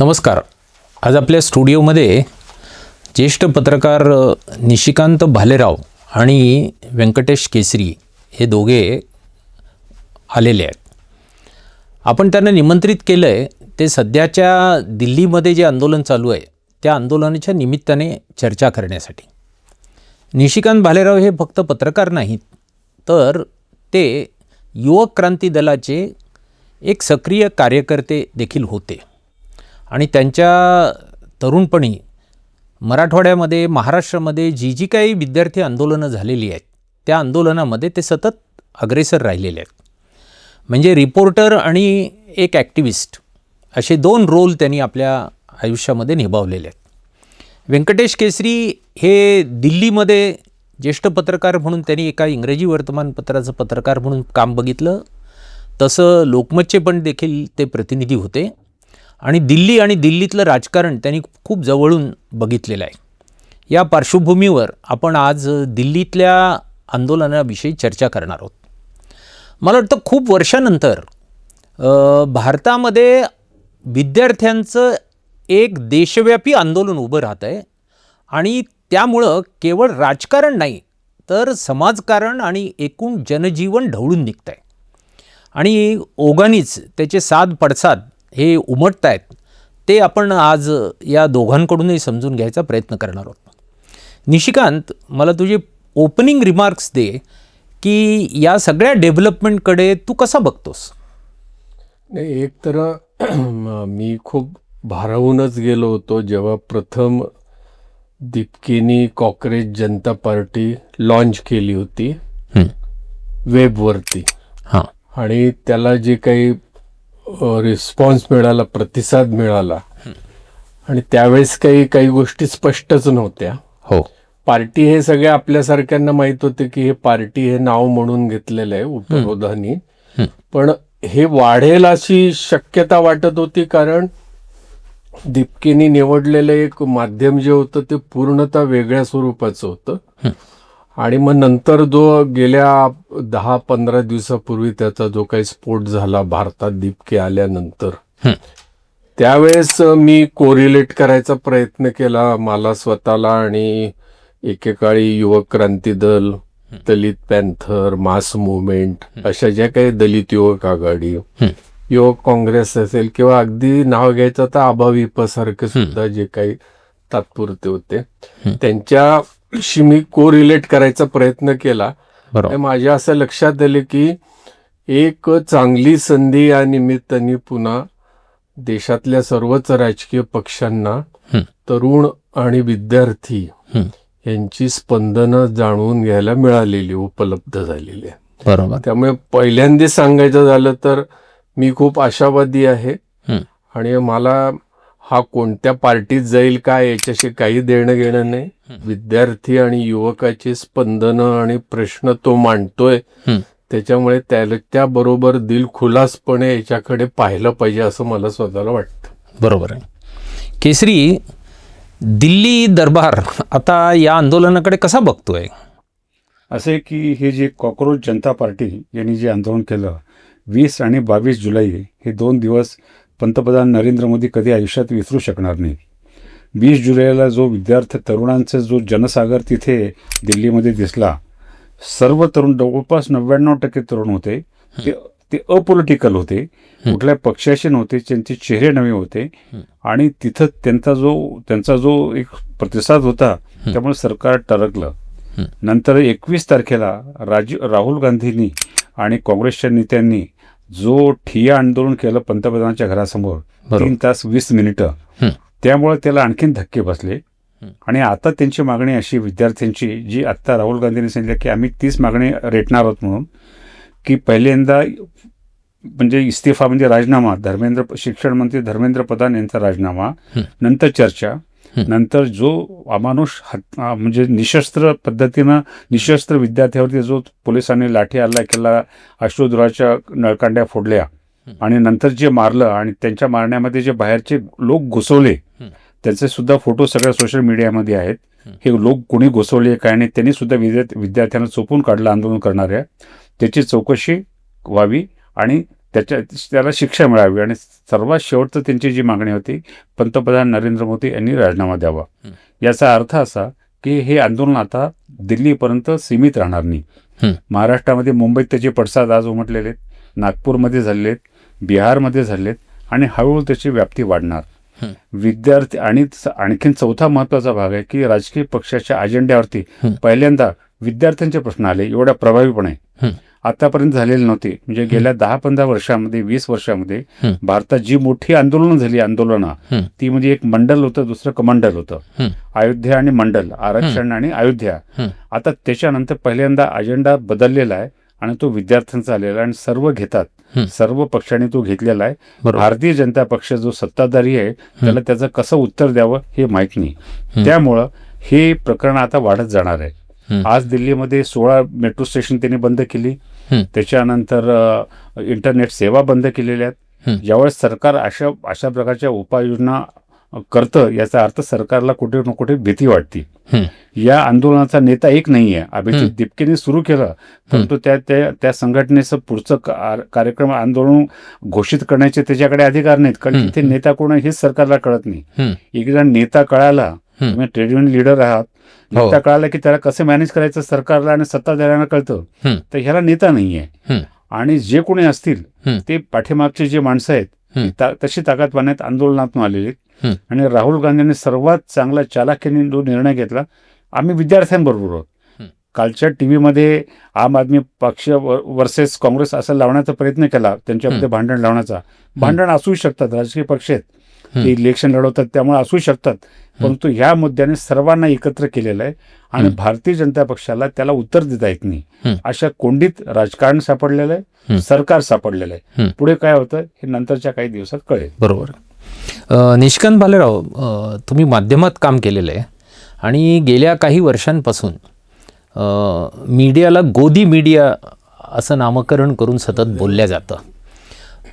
नमस्कार. आज आपल्या स्टुडिओमध्ये ज्येष्ठ पत्रकार निशिकांत भालेराव आणि व्यंकटेश केसरी हे दोघे आलेले आहेत. आपण त्यांना निमंत्रित केलं आहे ते सध्याच्या दिल्लीमध्ये जे आंदोलन चालू आहे त्या आंदोलनाच्या निमित्ताने चर्चा करण्यासाठी. निशिकांत भालेराव हे फक्त पत्रकार नाहीत, तर ते युवक क्रांती दलाचे एक सक्रिय कार्यकर्ते देखील होते आणि त्यांच्या तरुणपणी मराठवाड्यामध्ये, महाराष्ट्रामध्ये जी काही विद्यार्थी आंदोलनं झालेली आहेत त्या आंदोलनामध्ये ते सतत अग्रेसर राहिलेले आहेत. म्हणजे रिपोर्टर आणि एक ॲक्टिव्हिस्ट असे दोन रोल त्यांनी आपल्या आयुष्यामध्ये निभावलेले आहेत. व्यंकटेश केसरी हे दिल्लीमध्ये ज्येष्ठ पत्रकार म्हणून त्यांनी एका इंग्रजी वर्तमानपत्राचं पत्रकार म्हणून काम बघितलं. तसं लोकमतचे पण देखील ते प्रतिनिधी होते आणि दिल्ली आणि दिल्लीतलं राजकारण त्यांनी खूप जवळून बघितलेलं आहे. या पार्श्वभूमीवर आपण आज दिल्लीतल्या आंदोलनाविषयी चर्चा करणार आहोत. मला वाटतं खूप वर्षानंतर भारतामध्ये विद्यार्थ्यांचं एक देशव्यापी आंदोलन उभं राहतं आहे आणि त्यामुळं केवळ राजकारण नाही तर समाजकारण आणि एकूण जनजीवन ढवळून निघतं आहे आणि ओघानेच त्याचे साद पडसाद हे उमटत आहेत. ते आपण आज या दोघांकडूनही समजून घ्यायचा प्रयत्न करणार आहोत. निशिकांत, मला तुझे ओपनिंग रिमार्क्स दे की या सगळ्या डेव्हलपमेंटकडे तू कसा बघतोस? नाही, एक तर मी खूप भारावूनच गेलो होतो जेव्हा प्रथम दीपकीनी कॉक्रोच जनता पार्टी लॉन्च केली होती वेबवरती. हां. आणि त्याला जे काही रिस्पॉन्स मिळाला, प्रतिसाद मिळाला, आणि त्यावेळेस काही गोष्टी स्पष्टच नव्हत्या. हो. पार्टी हे सगळे आपल्यासारख्यांना माहीत होते की हे पार्टी हे नाव म्हणून घेतलेलं आहे उपरोधानी, पण हे वाढेल अशी शक्यता वाटत होती कारण दीपकीनी निवडलेलं एक माध्यम जे होतं ते पूर्णतः वेगळ्या स्वरूपाचं होतं. आणि मग नंतर जो गेल्या 10-15 दिवसापूर्वी त्याचा जो काही स्फोट झाला भारतात दीपकी आल्यानंतर, त्यावेळेस मी कोरिलेट करायचा प्रयत्न केला मला स्वतःला आणि एकेकाळी युवक क्रांती दल, दलित पॅन्थर, मास मुवमेंट अशा ज्या काही दलित युवक आघाडी, युवक काँग्रेस असेल किंवा अगदी नाव घ्यायचं तर आभाविपसारखे सुद्धा जे काही तात्पुरते होते त्यांच्याशी मी कोरिलेट करायचा प्रयत्न केला. माझ्या असं लक्षात आले की एक चांगली संधी या निमित्ताने पुन्हा देशातल्या सर्वच राजकीय पक्षांना तरुण आणि विद्यार्थी यांची स्पंदनं जाणून घ्यायला मिळालेली, उपलब्ध झालेली आहे. बरोबर. त्यामुळे पहिल्यांदा सांगायचं झालं तर मी खूप आशावादी आहे आणि मला हा कोणत्या पार्टीत जाईल काय याच्याशी काही देणं घेणं नाही. विद्यार्थी आणि युवकाची स्पंदनं आणि प्रश्न तो मांडतोय त्याच्यामुळे त्याबरोबर दिलखुलासपणे याच्याकडे पाहिलं पाहिजे असं मला स्वतःला वाटतं. बरोबर आहे. केसरी, दिल्ली दरबार आता या आंदोलनाकडे कसा बघतोय? असे की हे जे कॉक्रोच जनता पार्टी यांनी जे आंदोलन केलं 20 आणि 22 जुलै हे 2 दिवस पंतप्रधान नरेंद्र मोदी कधी आयुष्यात विसरू शकणार नाही. 20 जुलैला जो विद्यार्थी तरुणांचा जो जनसागर तिथे दिल्लीमध्ये दिसला, सर्व तरुण जवळपास 99% तरुण होते. ते अपॉलिटिकल होते, कुठल्या पक्षाचे नव्हते, त्यांचे चेहरे नवे होते आणि तिथं त्यांचा जो एक प्रतिसाद होता त्यामुळे सरकार टरकलं. नंतर 21 तारखेला राहुल गांधींनी आणि काँग्रेसच्या नेत्यांनी जो ठिय्या आंदोलन केलं पंतप्रधानांच्या घरासमोर 3 तास 20 मिनिटं, त्यामुळे त्याला आणखीन धक्के बसले. आणि आता त्यांची मागणी अशी विद्यार्थ्यांची, जी आत्ता राहुल गांधींनी सांगितलं की आम्ही 30 मागणी रेटणार आहोत म्हणून, की पहिल्यांदा म्हणजे इस्तिफा म्हणजे राजीनामा, शिक्षण मंत्री धर्मेंद्र प्रधान यांचा राजीनामा, नंतर चर्चा, नंतर जो अमानुष म्हणजे निशस्त्र पद्धतीनं निशस्त्र विद्यार्थ्यावरती जो पोलिसांनी लाठी हल्ला केला, अश्रुधुराच्या नळकांड्या फोडल्या आणि नंतर जे मारलं आणि त्यांच्या मारण्यामध्ये जे बाहेरचे लोक घुसवले त्याचे सुद्धा फोटो सगळ्या सोशल मीडियामध्ये आहेत. हे लोक कोणी घुसवले काय नाही, त्यांनी सुद्धा विद्यार्थ्यांना चोपून काढलं आंदोलन करणाऱ्या, त्याची चौकशी व्हावी आणि त्याला शिक्षा मिळावी आणि सर्वात शेवटचं त्यांची जी मागणी होती, पंतप्रधान नरेंद्र मोदी यांनी राजीनामा द्यावा. याचा अर्थ असा की हे आंदोलन आता दिल्लीपर्यंत सीमित राहणार नाही. महाराष्ट्रामध्ये, मुंबईत त्याचे पडसाद आज उमटलेले आहेत, नागपूरमध्ये झालेले आहेत, बिहारमध्ये झालेले आहेत आणि हळूहळू त्याची व्याप्ती वाढणार. विद्यार्थी आणि आणखीन चौथा महत्वाचा भाग आहे की राजकीय पक्षाच्या अजेंड्यावरती पहिल्यांदा विद्यार्थ्यांचे प्रश्न आले एवढ्या प्रभावीपणे आतापर्यंत झालेले नव्हते. म्हणजे गेल्या 10-15 वर्षामध्ये, 20 वर्षामध्ये भारतात जी मोठी आंदोलनं झाली, ती म्हणजे एक मंडल होतं, दुसरं कमंडल होतं. अयोध्या आणि मंडल, आरक्षण आणि अयोध्या. आता त्याच्यानंतर पहिल्यांदा अजेंडा बदललेला आहे आणि तो विद्यार्थ्यांचा आलेला आहे आणि सर्व घेतात, सर्व पक्षांनी तो घेतलेला आहे. भारतीय जनता पक्ष जो सत्ताधारी आहे त्याला त्याचं कसं उत्तर द्यावं हे माहीत नाही. त्यामुळं हे प्रकरण आता वाढत जाणार आहे. आज दिल्लीमध्ये 16 मेट्रो स्टेशन त्यांनी बंद केली, त्याच्यानंतर इंटरनेट सेवा बंद केलेल्या आहेत. ज्यावेळेस सरकार अशा प्रकारच्या उपाययोजना करतं याचा अर्थ सरकारला कुठे ना कुठे भीती वाटते. या आंदोलनाचा नेता एक नाही आहे, अभिजित दिपकेने सुरू केलं, परंतु त्या संघटनेचं पुढचं कार्यक्रम आंदोलन घोषित करण्याचे त्याच्याकडे अधिकार नाहीत, कारण तिथे नेता कोण हेच सरकारला कळत नाही. एकदा नेता कळाला, तुम्ही ट्रेड युनियन लीडर आहात, नेता कळाला की त्याला कसं मॅनेज करायचं सरकारला आणि सत्ताधाऱ्यांना कळतं, तर ह्याला नेता नाहीये. आणि जे कोणी असतील ते पाठीमागचे जे माणसं आहेत तशी ताकद पाहण्यात आंदोलनातून आलेली आहेत. आणि राहुल गांधींनी सर्वात चांगला चालाखीने जो निर्णय घेतला, आम्ही विद्यार्थ्यांबरोबर आहोत. कालच्या टीव्हीमध्ये आम आदमी पक्ष वर्सेस काँग्रेस असं लावण्याचा प्रयत्न केला, त्यांच्यामध्ये भांडण लावण्याचा. भांडण असू शकतात, राजकीय पक्ष आहेत, ते इलेक्शन लढवतात त्यामुळे असू शकतात, परंतु ह्या मुद्द्याने सर्वांना एकत्र केलेलं आहे आणि भारतीय जनता पक्षाला त्याला उत्तर देता येत नाही. अशा कोंडीत राजकारण सापडलेलं आहे, सरकार सापडलेलं आहे. पुढे काय होतं हे नंतरच्या काही दिवसात कळेल. बरोबर. निशिकांत भालेराव, तुम्ही माध्यमात काम केलेलं आहे आणि गेल्या काही वर्षांपासून मीडियाला गोदी मीडिया असं नामकरण करून सतत बोलल्या जातं.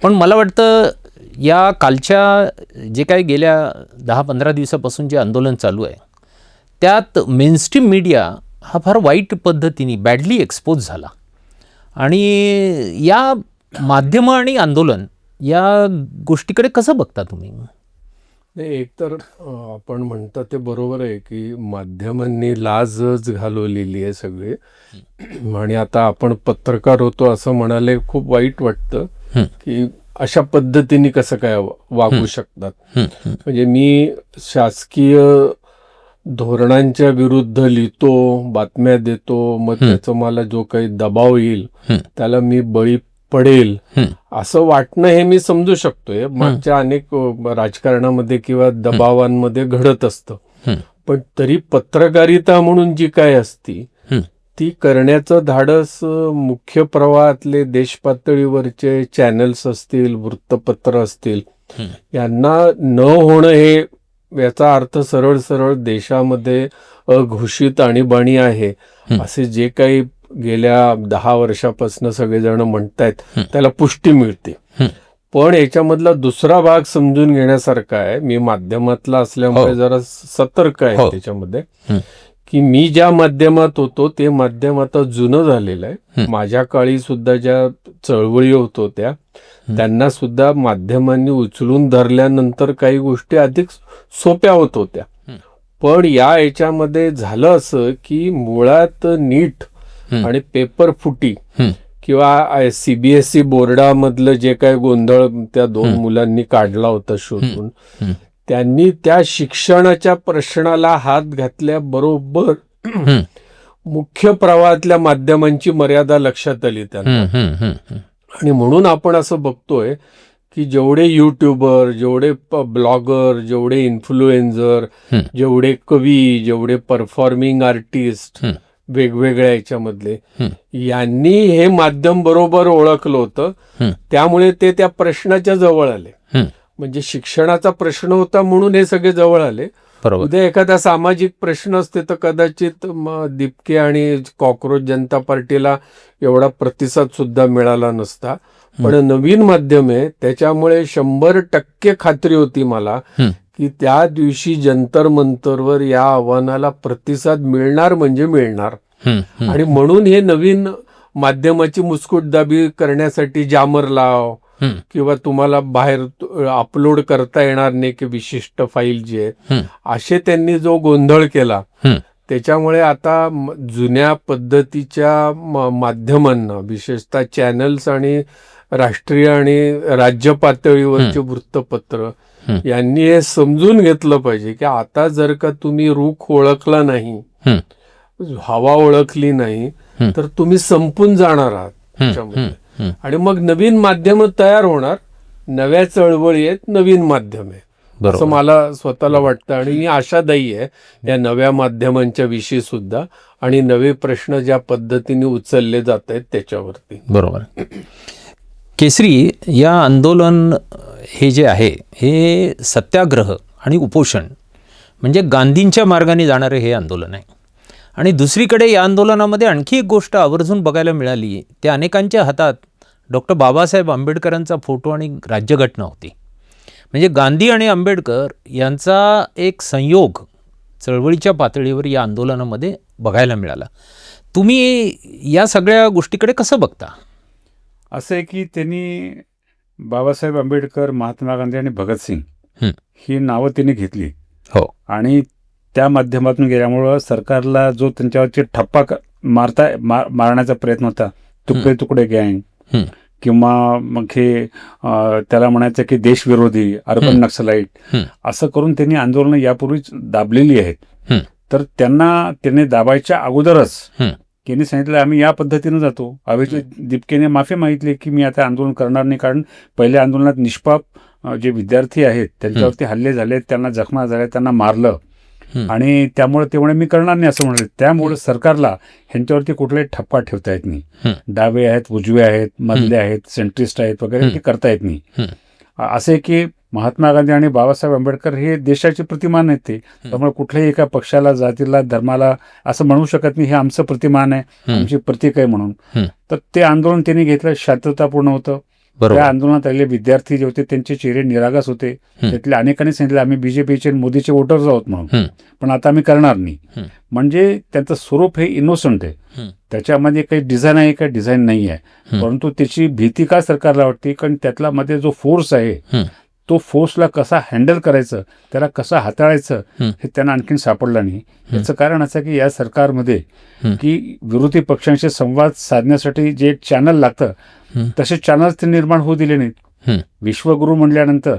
पण मला वाटतं या कालच्या जे काही गेल्या 10-15 दिवसापासून जे आंदोलन चालू आहे त्यात मेनस्ट्रीम मीडिया हा फार वाईट पद्धतीने बॅडली एक्सपोज झाला. आणि या माध्यमं आणि आंदोलन या गोष्टीकडे कसं बघता तुम्ही? नाही, एकतर आपण म्हणता ते बरोबर आहे की माध्यमांनी लाजच घालवलेली आहे सगळे. आणि आता आपण पत्रकार होतो असं म्हणाले खूप वाईट वाटतं की अशा पद्धतीने कसं काय वागू शकतात. म्हणजे मी शासकीय धोरणांच्या विरुद्ध लिहितो, बातम्या देतो, मग त्याचा मला जो काही दबाव येईल त्याला मी बळी पडेल असं वाटणं हे मी समजू शकतोय. मागच्या अनेक राजकारणामध्ये किंवा दबावांमध्ये घडत असतं. पण तरी पत्रकारिता म्हणून जी काय असती ती करण्याचं धाडस मुख्य प्रवाहातले देश पातळीवरचे चॅनल्स असतील, वृत्तपत्र असतील, यांना न होणं हे याचा अर्थ सरळ सरळ देशामध्ये अघोषित आणीबाणी आहे असे जे काही गेल्या 10 वर्षापासून सगळेजण म्हणतायत त्याला पुष्टी मिळते. पण याच्यामधला दुसरा भाग समजून घेण्यासारखा आहे. मी माध्यमातला असल्यामुळे जरा सतर्क आहे त्याच्यामध्ये की मी ज्या माध्यमात होतो ते माध्यम आता जुनं झालेलं आहे. माझ्या काळी सुद्धा ज्या चळवळी होत होत्या त्यांना सुद्धा माध्यमांनी उचलून धरल्यानंतर काही गोष्टी अधिक सोप्या होत होत्या. पण याच्यामध्ये झालं असं की मुळात नीट आणि पेपर फुटी किंवा CBSE बोर्डामधलं जे काही गोंधळ त्या 2 मुलांनी काढला होता शोधून, त्यांनी त्या शिक्षणाच्या प्रश्नाला हात घातल्याबरोबर मुख्य प्रवाहातल्या माध्यमांची मर्यादा लक्षात आली त्यांना. आणि म्हणून आपण असं बघतोय की जेवढे युट्यूबर, जेवढे ब्लॉगर, जेवढे इन्फ्लुएन्झर, जेवढे कवी, जेवढे परफॉर्मिंग आर्टिस्ट वेगवेगळ्या याच्यामधले, यांनी हे माध्यम बरोबर ओळखलं होतं. त्यामुळे ते त्या प्रश्नाच्या जवळ आले. म्हणजे शिक्षणाचा प्रश्न होता म्हणून हे सगळे जवळ आले. उद्या एखादा सामाजिक प्रश्न असते तर कदाचित दिपके आणि कॉक्रोच जनता पार्टीला एवढा प्रतिसाद सुद्धा मिळाला नसता. पण नवीन माध्यम आहे त्याच्यामुळे 100% खात्री होती मला की त्या दिवशी जंतर मंतरवर या आव्हानाला प्रतिसाद मिळणार म्हणजे मिळणार. आणि म्हणून हे नवीन माध्यमाची मुस्कुटदाबी करण्यासाठी जामर लाव, किंवा तुम्हाला बाहेर अपलोड करता येणार नाही की विशिष्ट फाईल जी आहे, असे त्यांनी जो गोंधळ केला, त्याच्यामुळे आता जुन्या पद्धतीच्या माध्यमांना, विशेषतः चॅनल्स आणि राष्ट्रीय आणि राज्य पातळीवरचे वृत्तपत्र यांनी हे समजून घेतलं पाहिजे की आता जर का तुम्ही रुख ओळखला नाही, हवा ओळखली नाही, तर तुम्ही संपून जाणार आहात त्याच्यामध्ये. आणि मग नवीन माध्यम तयार होणार, नव्या चळवळी आहेत, नवीन माध्यम आहे, असं मला स्वतःला वाटतं. आणि मी आशादायी आहे या नव्या माध्यमांच्या विषयी सुद्धा, आणि नवे प्रश्न ज्या पद्धतीने उचलले जात आहेत त्याच्यावरती. बरोबर. केसरी, या आंदोलन हे जे आहे हे सत्याग्रह आणि उपोषण म्हणजे गांधींच्या मार्गाने जाणारे हे आंदोलन आहे. आणि दुसरीकडे या आंदोलनामध्ये आणखी एक गोष्ट आवर्जून बघायला मिळाली, त्या अनेकांच्या हातात डॉक्टर बाबासाहेब आंबेडकरांचा फोटो आणि राज्यघटना होती. म्हणजे गांधी आणि आंबेडकर यांचा एक संयोग चळवळीच्या पातळीवर या आंदोलनामध्ये बघायला मिळाला. तुम्ही या सगळ्या गोष्टीकडे कसं बघता? असं आहे की त्यांनी बाबासाहेब आंबेडकर, महात्मा गांधी आणि भगतसिंग ही नावं त्यांनी घेतली. हो. आणि त्या माध्यमातून गेल्यामुळं सरकारला जो त्यांच्यावरची ठप्पा मारण्याचा प्रयत्न होता, तुकडे तुकडे गँग किंवा मग हे त्याला म्हणायचं की देशविरोधी, अर्बन नक्सलाईट, असं करून त्यांनी आंदोलनं यापूर्वीच दाबलेली आहेत. तर त्यांनी दाबायच्या अगोदरच त्यांनी सांगितलं आम्ही या पद्धतीनं जातो. अभिजित दीपकेने माफी मागितली की मी आता आंदोलन करणार नाही, कारण पहिल्या आंदोलनात निष्पाप जे विद्यार्थी आहेत त्यांच्यावरती हल्ले झाले, त्यांना जखमा झाल्या, त्यांना मारलं, आणि त्यामुळे तेवढे मी करणार नाही असं म्हणाले. त्यामुळे सरकारला ह्यांच्यावरती कुठलाही ठप्पा ठेवता येत नाही. डावे आहेत, उजवे आहेत, मधले आहेत, सेंट्रिस्ट आहेत वगैरे, ते करता येत नाही. असे की महात्मा गांधी आणि बाबासाहेब आंबेडकर हे देशाचे प्रतिमान आहेत. ते त्यामुळे कुठल्याही एका पक्षाला, जातीला, धर्माला असं म्हणू शकत नाही हे आमचं प्रतिमान आहे, आमची प्रतीक आहे म्हणून. तर ते आंदोलन त्यांनी घेतलं, शांततापूर्ण होतं. त्या आंदोलनात आलेले विद्यार्थी जे होते त्यांचे चेहरे निरागस होते. त्यातल्या अनेकांनी सांगितलं आम्ही बीजेपीचे मोदीचे वोटर्स आहोत म्हणून, पण आता आम्ही करणार नाही. म्हणजे त्यांचं स्वरूप हे इनोसंट आहे, त्याच्यामध्ये काही डिझाईन आहे, काही डिझाईन नाही आहे. परंतु त्याची भीती का सरकारला वाटते, कारण त्यातला मध्ये जो फोर्स आहे तो फोर्सला कसा हँडल करायचं, त्याला कसं हाताळायचं हे त्यांना आणखीन सापडलं नाही. याचं कारण असं की या सरकारमध्ये की विरोधी पक्षांशी संवाद साधण्यासाठी जे चॅनल लागतं तसे चॅनल्स ते निर्माण होऊ दिले नाहीत. विश्वगुरू म्हणल्यानंतर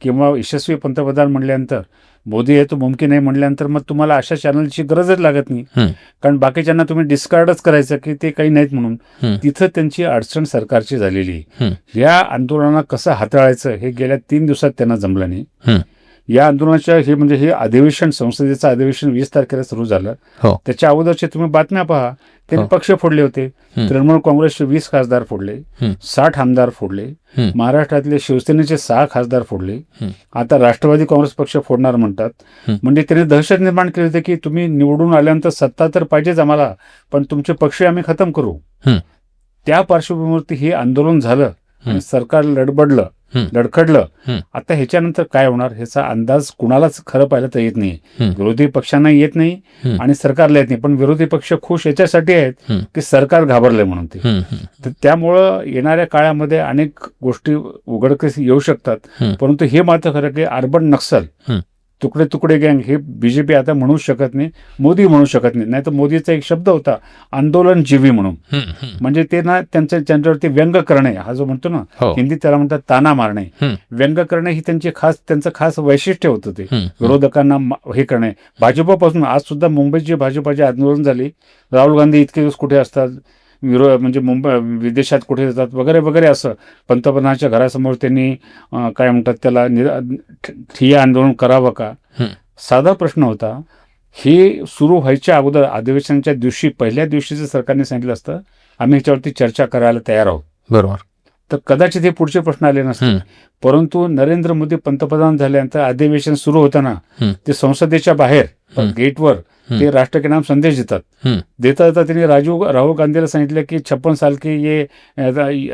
किंवा यशस्वी पंतप्रधान म्हणल्यानंतर, मोदी आहे तो मुमकिन आहे म्हणल्यानंतर मग तुम्हाला अशा चॅनलची गरजच लागत नाही, कारण बाकीच्यांना तुम्ही डिस्कार्डच करायचं की ते काही नाहीत म्हणून. तिथं त्यांची अडचण सरकारची झालेली. या आंदोलनाला कसं हाताळायचं हे गेल्या 3 दिवसात त्यांना जमलं नाही. या आंदोलनाच्या हे अधिवेशन, संसदेचं अधिवेशन 20 तारखेला सुरू झालं. त्याच्या अगोदरचे तुम्ही बातम्या पहा, त्यांनी पक्ष फोडले होते. तृणमूल काँग्रेसचे 20 खासदार फोडले, 60 आमदार फोडले, महाराष्ट्रातले शिवसेनेचे 6 खासदार फोडले, आता राष्ट्रवादी काँग्रेस पक्ष फोडणार म्हणतात. म्हणजे त्यांनी दहशत निर्माण केली होती की तुम्ही निवडून आल्यानंतर सत्ता तर पाहिजेच आम्हाला, पण तुमचे पक्ष आम्ही खतम करू. त्या पार्श्वभूमीवरती हे आंदोलन झालं आणि सरकार लडखडलं. आता ह्याच्यानंतर काय होणार ह्याचा अंदाज कुणालाच खरं पाहिलं तर येत नाही. विरोधी पक्षांना येत नाही आणि सरकारला येत नाही, पण विरोधी पक्ष खुश याच्यासाठी आहेत की सरकार घाबरलंय म्हणून ते. तर त्यामुळं येणाऱ्या काळामध्ये अनेक गोष्टी उघडकीस येऊ शकतात. परंतु हे मात्र खरं की अर्बन नक्सल, तुकडे तुकडे गँग हे बीजेपी आता म्हणू शकत नाही, मोदी म्हणू शकत नाही. नाही तर मोदीचा एक शब्द होता आंदोलन जीवी म्हणून, म्हणजे ते ना त्यांच्यावरती व्यंग करणे, हा जो म्हणतो ना हिंदीत त्याला म्हणतात ताना मारणे, व्यंग करणे ही त्यांचं खास वैशिष्ट्य होतं. ते विरोधकांना हे करणे. भाजपपासून आज सुद्धा मुंबईत जे भाजपाचे आंदोलन झाले, राहुल गांधी इतके दिवस कुठे असतात, म्हणजे मुंबई विदेशात कुठे जातात वगैरे वगैरे, असं पंतप्रधानाच्या घरासमोर त्यांनी काय म्हणतात त्याला ठिय्या आंदोलन करावं का? साधा प्रश्न होता. हे सुरू व्हायच्या अगोदर अधिवेशनाच्या दिवशी, पहिल्या दिवशी जर सरकारने सांगितलं असतं आम्ही ह्याच्यावरती चर्चा करायला तयार आहोत, बरोबर, तर कदाचित हे पुढचे प्रश्न आले नसते. परंतु नरेंद्र मोदी पंतप्रधान झाल्यानंतर अधिवेशन सुरू होताना ते संसदेच्या बाहेर गेटवर ते राष्ट्र के नाम संदेश देता त्यांनी राहुल गांधीला सांगितलं की 56 साल के ये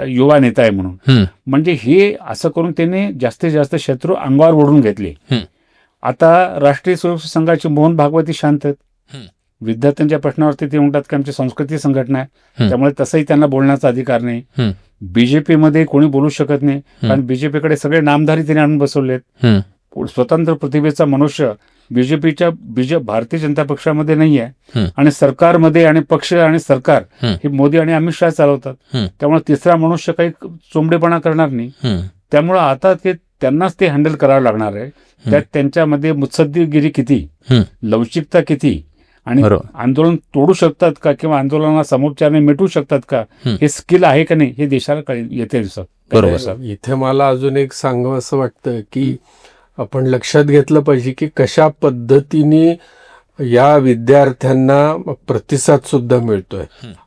युवा नेता आहे म्हणून. म्हणजे हे असं करून त्यांनी जास्तीत जास्त शत्रू अंगावर ओढून घेतले. आता राष्ट्रीय स्वयंसेवक संघाचे मोहन भागवती शांत आहेत. विद्यार्थ्यांच्या प्रश्नावरती ते म्हणतात की आमची संस्कृती संघटना आहे, त्यामुळे तसंही त्यांना बोलण्याचा अधिकार नाही. बीजेपीमध्ये कोणी बोलू शकत नाही, कारण बीजेपीकडे सगळे नामधारी त्यांनी आणून बसवलेत. स्वतंत्र प्रतिभेचा मनुष्य भारतीय जनता पक्षामध्ये नाही आहे, आणि सरकारमध्ये आणि पक्ष आणि सरकार हे मोदी आणि अमित शहा चालवतात. त्यामुळे तिसरा मनुष्य काही चोंबडेपणा करणार नाही. त्यामुळे आता त्यांनाच ते हँडल करावं लागणार आहे. त्यात त्यांच्यामध्ये मुत्सद्दीगिरी किती, लवचिकता किती, आणि आंदोलन तोडू शकतात का किंवा आंदोलनाला समोपचाराने मिटवू शकतात का, हे स्किल आहे का नाही हे देशाला येते. बरोबर. इथे मला अजून एक सांगावं असं वाटतं की आपण लक्षात घेतलं पाहिजे की कशा पद्धतीने या विद्यार्थ्यांना प्रतिसाद सुद्धा मिळतोय.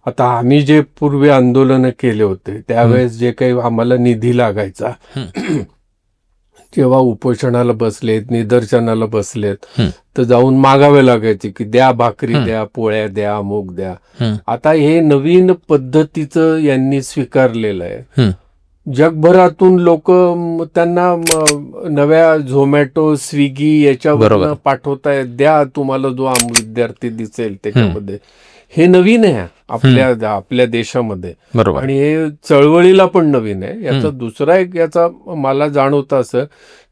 आता आम्ही जे पूर्वी आंदोलन केले होते त्यावेळेस जे काही आम्हाला निधी लागायचा, जेव्हा उपोषणाला बसलेत, निदर्शनाला बसलेत, तर जाऊन मागावे लागायचे की द्या भाकरी द्या, पोळ्या द्या, अमुक द्या. आता हे नवीन पद्धतीचं यांनी स्वीकारलेलं आहे. जगभरातून लोक त्यांना नव्या झोमॅटो, स्विगी याच्यावर पाठवतायत, द्या तुम्हाला जो विद्यार्थी दिसेल त्याच्यामध्ये. हे नवीन आहे आपल्या देशामध्ये, आणि हे चळवळीला पण नवीन आहे. याचा दुसरा एक याचा मला जाणवतं असं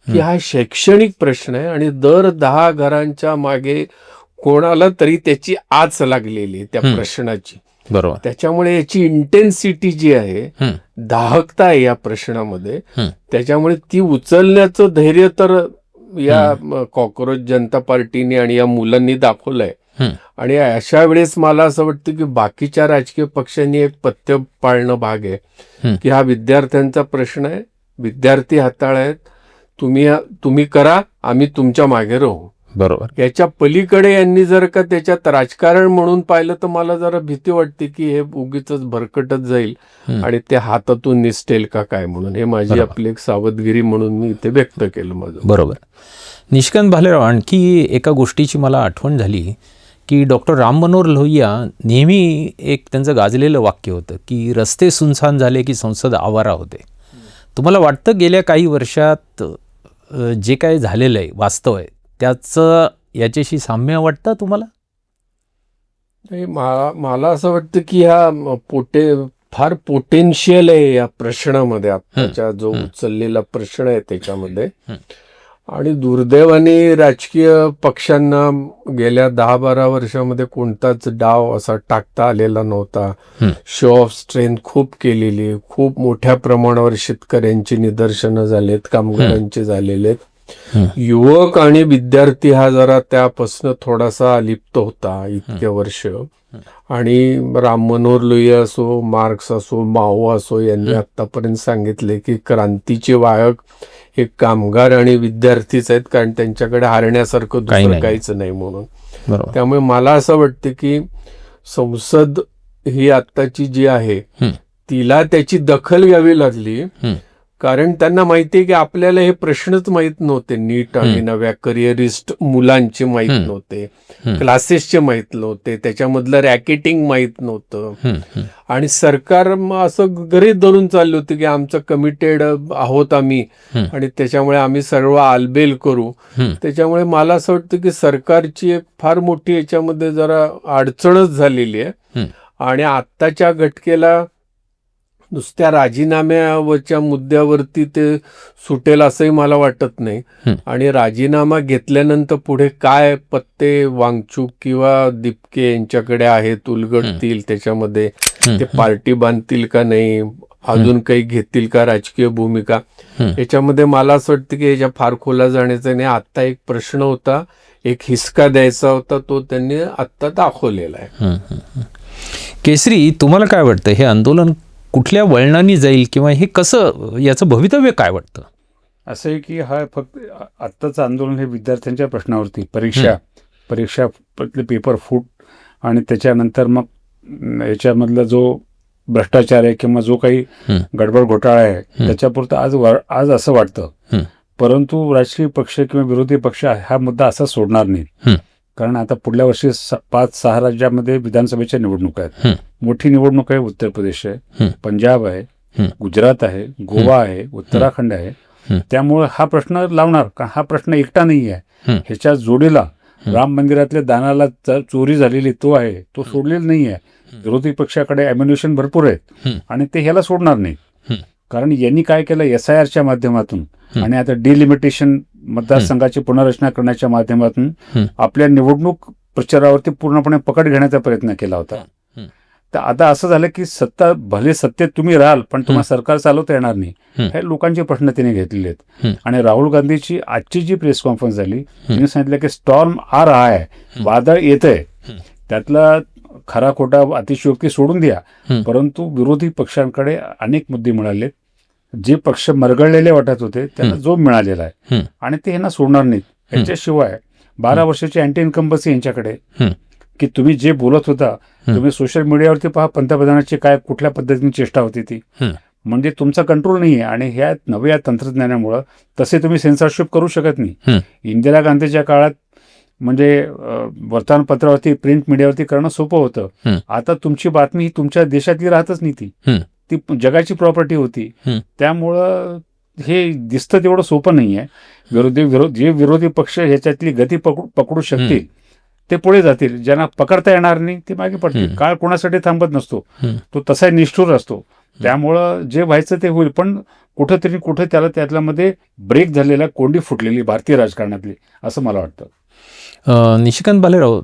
की हा शैक्षणिक प्रश्न आहे, आणि दर 10 घरांच्या मागे कोणाला तरी त्याची आच लागलेली त्या प्रश्नाची. बरोबर. त्याच्यामुळे याची इंटेन्सिटी जी आहे, दाहकता आहे या प्रश्नामध्ये, त्याच्यामुळे ती उचलण्याचं धैर्य तर या कॉक्रोच जनता पार्टीने आणि या मुलांनी दाखवलंय. आणि अशा वेळेस मला असं वाटतं की बाकीच्या राजकीय पक्षांनी एक पथ्य पाळणं भाग आहे की हा विद्यार्थ्यांचा प्रश्न आहे, विद्यार्थी हाताळायत, तुम्ही करा, आम्ही तुमच्या मागे राहू. बरोबर. याच्या पलीकडे यांनी जर का त्याच्यात राजकारण म्हणून पाहिलं तर मला जरा भीती वाटते की हे उगीच भरकटत जाईल आणि ते हातातून निसटेल का काय म्हणून. हे माझी आपली एक सावधगिरी म्हणून मी इथे व्यक्त केलं माझं. बरोबर. निशिकांत भालेराव, आणखी एका गोष्टीची मला आठवण झाली की डॉक्टर राम मनोहर लोहिया नेहमी एक त्यांचं गाजलेलं वाक्य होतं की रस्ते सुनसान झाले की संसद आवारा होते. तुम्हाला वाटतं गेल्या काही वर्षात जे काय झालेलं आहे, वास्तव आहे, त्याचं याच्याशी साम्य वाटतं तुम्हाला? नाही, मला असं वाटतं की हा फार पोटेन्शियल आहे या प्रश्नामध्ये, आत्ताच्या जो उचललेला प्रश्न आहे त्याच्यामध्ये. आणि दुर्दैवाने राजकीय पक्षांना गेल्या 10-12 वर्षामध्ये कोणताच डाव असा टाकता आलेला नव्हता. शो ऑफ स्ट्रेंथ खूप केलेली, खूप मोठ्या प्रमाणावर शेतकऱ्यांची निदर्शनं झालेत, कामगारांचे झालेले. युवक आणि विद्यार्थी हा जरा त्यापासून थोडासा अलिप्त होता इतके वर्ष. आणि राम मनोहर लोहिया असो, मार्क्स असो, माओ असो, यांनी आतापर्यंत सांगितले की क्रांतीचे वाहक हे कामगार आणि विद्यार्थीच आहेत, कारण त्यांच्याकडे हारण्यासारखं दुसरं काहीच नाही म्हणून. त्यामुळे मला असं वाटतं की संसद ही आत्ताची जी आहे तिला त्याची दखल घ्यावी लागली, कारण त्यांना माहिती आहे की आपल्याला हे प्रश्नच माहीत नव्हते. नीट आणि नव्या करिअरिस्ट मुलांचे माहीत नव्हते, क्लासेसचे माहीत नव्हते, त्याच्यामधलं रॅकेटिंग माहीत नव्हतं. आणि सरकार असं गरीब धरून चाललं होतं की आमचं कमिटेड आहोत आम्ही, आणि त्याच्यामुळे आम्ही सर्व आलबेल करू. त्याच्यामुळे मला असं वाटतं की सरकारची एक फार मोठी याच्यामध्ये जरा अडचणच झालेली आहे. आणि आत्ताच्या घटकेला नुसत्या राजीनाम्यावरच्या मुद्द्यावरती ते सुटेल असंही मला वाटत नाही. आणि राजीनामा घेतल्यानंतर पुढे काय पत्ते वांगचूक किंवा दिपके यांच्याकडे आहेत, उलगडतील त्याच्यामध्ये, ते पार्टी बांधतील का नाही, अजून काही घेतील का राजकीय भूमिका, याच्यामध्ये मला असं वाटतं की याच्या फार खोला जाण्याचा नाही. आत्ता एक प्रश्न होता, एक हिसका द्यायचा होता, तो त्यांनी आत्ता दाखवलेला आहे. केसरी, तुम्हाला काय वाटतं, हे आंदोलन कुठल्या वळणाने जाईल किंवा हे कसं, याचं भवितव्य काय वाटतं? असं आहे की हा फक्त आत्ताचं आंदोलन हे विद्यार्थ्यांच्या प्रश्नावरती, परीक्षा पेपर फूट आणि त्याच्यानंतर मग याच्यामधला जो भ्रष्टाचार आहे किंवा जो काही गडबड घोटाळा आहे त्याच्यापुरतं आज असं वाटतं. परंतु राजकीय पक्ष किंवा विरोधी पक्ष हा मुद्दा असा सोडणार नाही, कारण आता पुढल्या वर्षी 5-6 राज्यामध्ये विधानसभेच्या निवडणुका आहेत. मोठी निवडणूक आहे. उत्तर प्रदेश आहे, पंजाब आहे, गुजरात आहे, गोवा आहे, उत्तराखंड आहे. त्यामुळे हा प्रश्न लावणार का, हा प्रश्न एकटा नाही आहे. ह्याच्या जोडीला राम मंदिरातल्या दानाला चोरी झालेली तो आहे, तो सोडलेला नाही आहे. विरोधी पक्षाकडे ॲम्युनिशन भरपूर आहेत आणि ते ह्याला सोडणार नाही. कारण यांनी काय केलं, SIRच्या माध्यमातून आणि आता डिलिमिटेशन मतदारसंघाची पुनर्रचना करण्याच्या माध्यमातून आपल्या निवडणूक प्रचारावरती पूर्णपणे पकड घेण्याचा प्रयत्न केला होता. तर आता असं झालं की भले सत्तेत तुम्ही राहाल पण तुम्हाला सरकार चालवता येणार नाही, हे लोकांचे प्रश्न त्यांनी घेतलेले आहेत. आणि राहुल गांधीची आजची जी प्रेस कॉन्फरन्स झाली, त्यांनी सांगितलं की स्टॉर्म आ रहा है, वादळ येतंय, त्यातला खरा खोटा अतिशयोक्ती सोडून द्या, परंतु विरोधी पक्षांकडे अनेक मुद्दे मिळाले. जे पक्ष मरगळलेले वाटत होते त्यांना जो मिळालेला आहे आणि ते यांना सोडणार नाहीत. याच्याशिवाय 12 वर्षाची अँटी इन्कम्बन्सी यांच्याकडे, की तुम्ही जे बोलत होता, तुम्ही सोशल मीडियावरती पहा पंतप्रधानाची काय कुठल्या पद्धतीने चेष्टा होती ती, म्हणजे तुमचा कंट्रोल नाही आहे. आणि ह्या नव्या तंत्रज्ञानामुळं तसे तुम्ही सेन्सरशिप करू शकत नाही. इंदिरा गांधीच्या काळात म्हणजे वर्तमानपत्रावरती प्रिंट मीडियावरती करणं सोपं होतं. आता तुमची बातमी ही तुमच्या देशातली राहतच नाही, ती जगाची प्रॉपर्टी होती. त्यामुळं हे दिसतं तेवढं सोपं नाही आहे. जे विरोधी पक्ष ह्याच्यातली गती पकडू शकतील ते पुढे जातील, ज्यांना पकडता येणार नाही ते मागे पडतील. काळ कोणासाठी थांबत नसतो, तो तसा निष्ठुर असतो. त्यामुळं जे व्हायचं ते होईल, पण कुठं त्याला त्यातल्यामध्ये ब्रेक झालेला, कोंडी फुटलेली भारतीय राजकारणातली, असं मला वाटतं. निशिकांत भालेराव,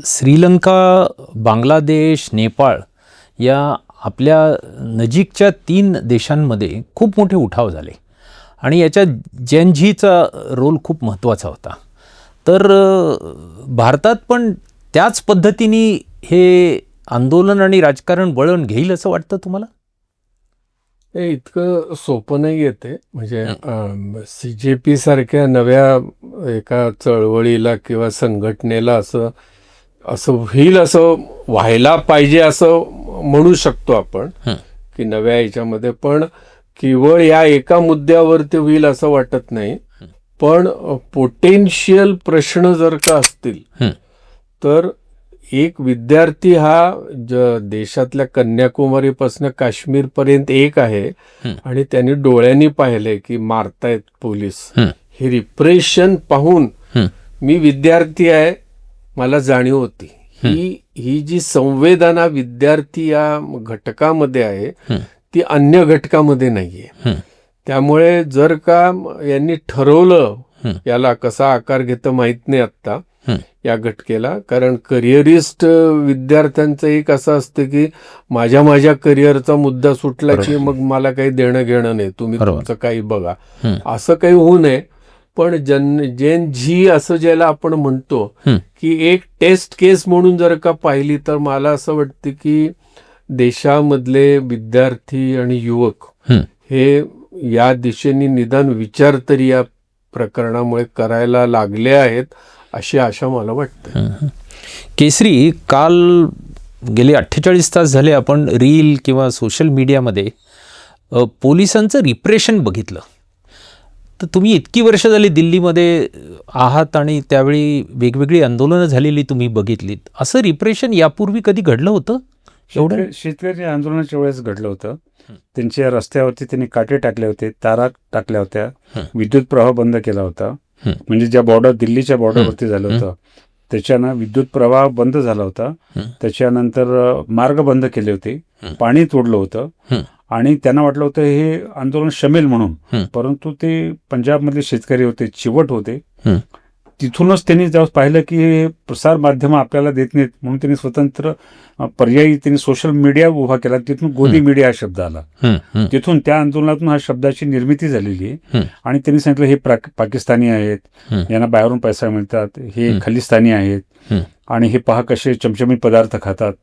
श्रीलंका, बांगलादेश, नेपाळ या आपल्या नजीकच्या 3 देशांमध्ये खूप मोठे उठाव झाले आणि याच्यात जेन झीचा रोल खूप महत्त्वाचा होता. तर भारतात पण त्याच पद्धतीने हे आंदोलन आणि राजकारण वळण घेईल असं वाटतं तुम्हाला? हे इतकं सोपं नाही येते. म्हणजे CJP सारख्या नव्या एका चळवळीला किंवा संघटनेला असं होईल, असं व्हायला पाहिजे असं म्हणू शकतो आपण की नव्या ह्याच्यामध्ये, पण केवळ या एका मुद्द्यावरती होईल असं वाटत नाही. पण पोटेन्शियल प्रश्न जर का असतील तर एक विद्यार्थी हा देशातल्या कन्याकुमारीपासून काश्मीरपर्यंत एक आहे आणि त्यांनी डोळ्यांनी पाहिले की मारतायत पोलीस. हे रिप्रेशन पाहून मी विद्यार्थी आहे, मला जाणीव होती. ही जी संवेदना विद्यार्थी या घटकामध्ये आहे ती अन्य घटकामध्ये नाहीये. त्यामुळे जर का यांनी ठरवलं, याला कसा आकार घेतं माहित नाही आत्ता या घटकेला, कारण करिअरिस्ट विद्यार्थ्यांचं एक असं असतं की माझ्या करिअरचा मुद्दा सुटला की मग मला काही देणं घेणं नाही, तुम्ही तुमचं काही बघा, असं काही होऊ नये. पण जेन झी असं ज्याला आपण म्हणतो की एक टेस्ट केस म्हणून जर का पाहिली तर मला असं वाटतं की देशामधले विद्यार्थी आणि युवक हे या दिशेने निदान विचार तरी या प्रकरणामुळे करायला लागले आहेत अशी आशा मला वाटते. केसरी, काल गेले 48 तास झाले आपण रील किंवा सोशल मीडियामध्ये पोलिसांचं रिप्रेशन बघितलं. तर तुम्ही इतकी वर्ष झाली दिल्लीमध्ये आहात आणि त्यावेळी वेगवेगळी आंदोलनं झालेली तुम्ही बघितलीत. असं रिप्रेशन यापूर्वी कधी घडलं होतं? शेतकरी आंदोलनाच्या वेळेस घडलं होतं. त्यांच्या रस्त्यावरती त्यांनी काटे टाकले होते, तारा टाकल्या होत्या, विद्युत प्रवाह बंद केला होता. म्हणजे ज्या दिल्लीच्या बॉर्डरवरती झालं होतं त्याच्यानं विद्युत प्रवाह बंद झाला होता. त्याच्यानंतर मार्ग बंद केले होते, पाणी तोडलं होतं आणि त्यांना वाटलं होतं हे आंदोलन शमेल म्हणून, परंतु ते पंजाबमधले शेतकरी होते, चिवट होते. तिथूनच त्यांनी जेव्हा पाहिलं की हे प्रसार माध्यमं आपल्याला देत नाहीत म्हणून त्यांनी स्वतंत्र पर्यायी त्यांनी सोशल मीडिया उभा केला. तिथून गोदी मीडिया हा शब्द आला. तिथून त्या आंदोलनातून हा शब्दाची निर्मिती झालेली आहे. आणि त्यांनी सांगितलं हे पाकिस्तानी आहेत, यांना बाहेरून पैसा मिळतात, हे खलिस्तानी आहेत आणि हे पहा कसे चमचमीत पदार्थ खातात.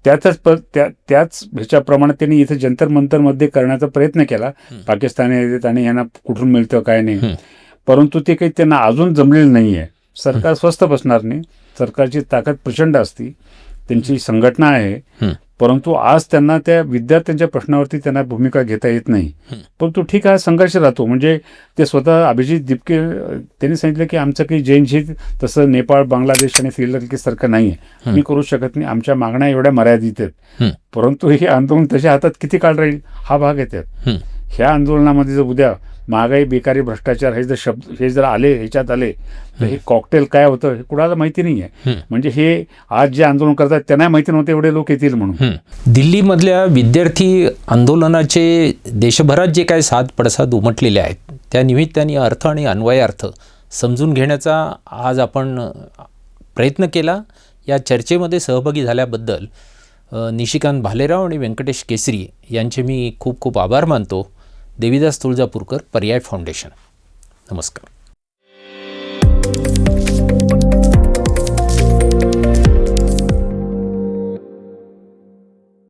त्याच ह्याच्याप्रमाणे त्यांनी इथे जंतर मंतर मध्ये करण्याचा प्रयत्न केला. पाकिस्तानी आहेत आणि यांना कुठून मिळतं काय नाही, परंतु ते काही त्यांना अजून जमलेलं नाही आहे. सरकार स्वस्थ बसणार नाही, सरकारची ताकद प्रचंड असती, त्यांची संघटना आहे, परंतु आज त्यांना त्या विद्यार्थ्यांच्या प्रश्नावरती त्यांना भूमिका घेता येत नाही. परंतु ठीक आहे, संघर्ष राहतो. म्हणजे ते स्वतः अभिजित दिपके त्यांनी सांगितलं की आमचं काही जैन झी तसं नेपाळ, बांगलादेश आणि श्रीलंकेसारखं नाही आहे, आम्ही करू शकत नाही, आमच्या मागण्या एवढ्या मर्यादित आहेत. परंतु हे आंदोलन त्याच्या हातात किती काळ राहील हा भाग येतात. ह्या आंदोलनामध्ये जर उद्या महागाई, बेकारी, भ्रष्टाचार हे जर आले ह्याच्यात आले तर हे कॉकटेल काय होतं हे कुणाला माहिती नाही आहे. म्हणजे हे आज जे आंदोलन करतात त्यांना माहिती नव्हतं एवढे लोक येतील म्हणून. दिल्लीमधल्या विद्यार्थी आंदोलनाचे देशभरात जे काही सात पडसाद उमटलेले आहेत त्या निमित्ताने अर्थ आणि अन्वयार्थ समजून घेण्याचा आज आपण प्रयत्न केला. या चर्चेमध्ये सहभागी झाल्याबद्दल निशिकांत भालेराव आणि व्यंकटेश केसरी यांचे मी खूप खूप आभार मानतो. देवीदास तुळजापूरकर, पर्याय फाउंडेशन. नमस्कार.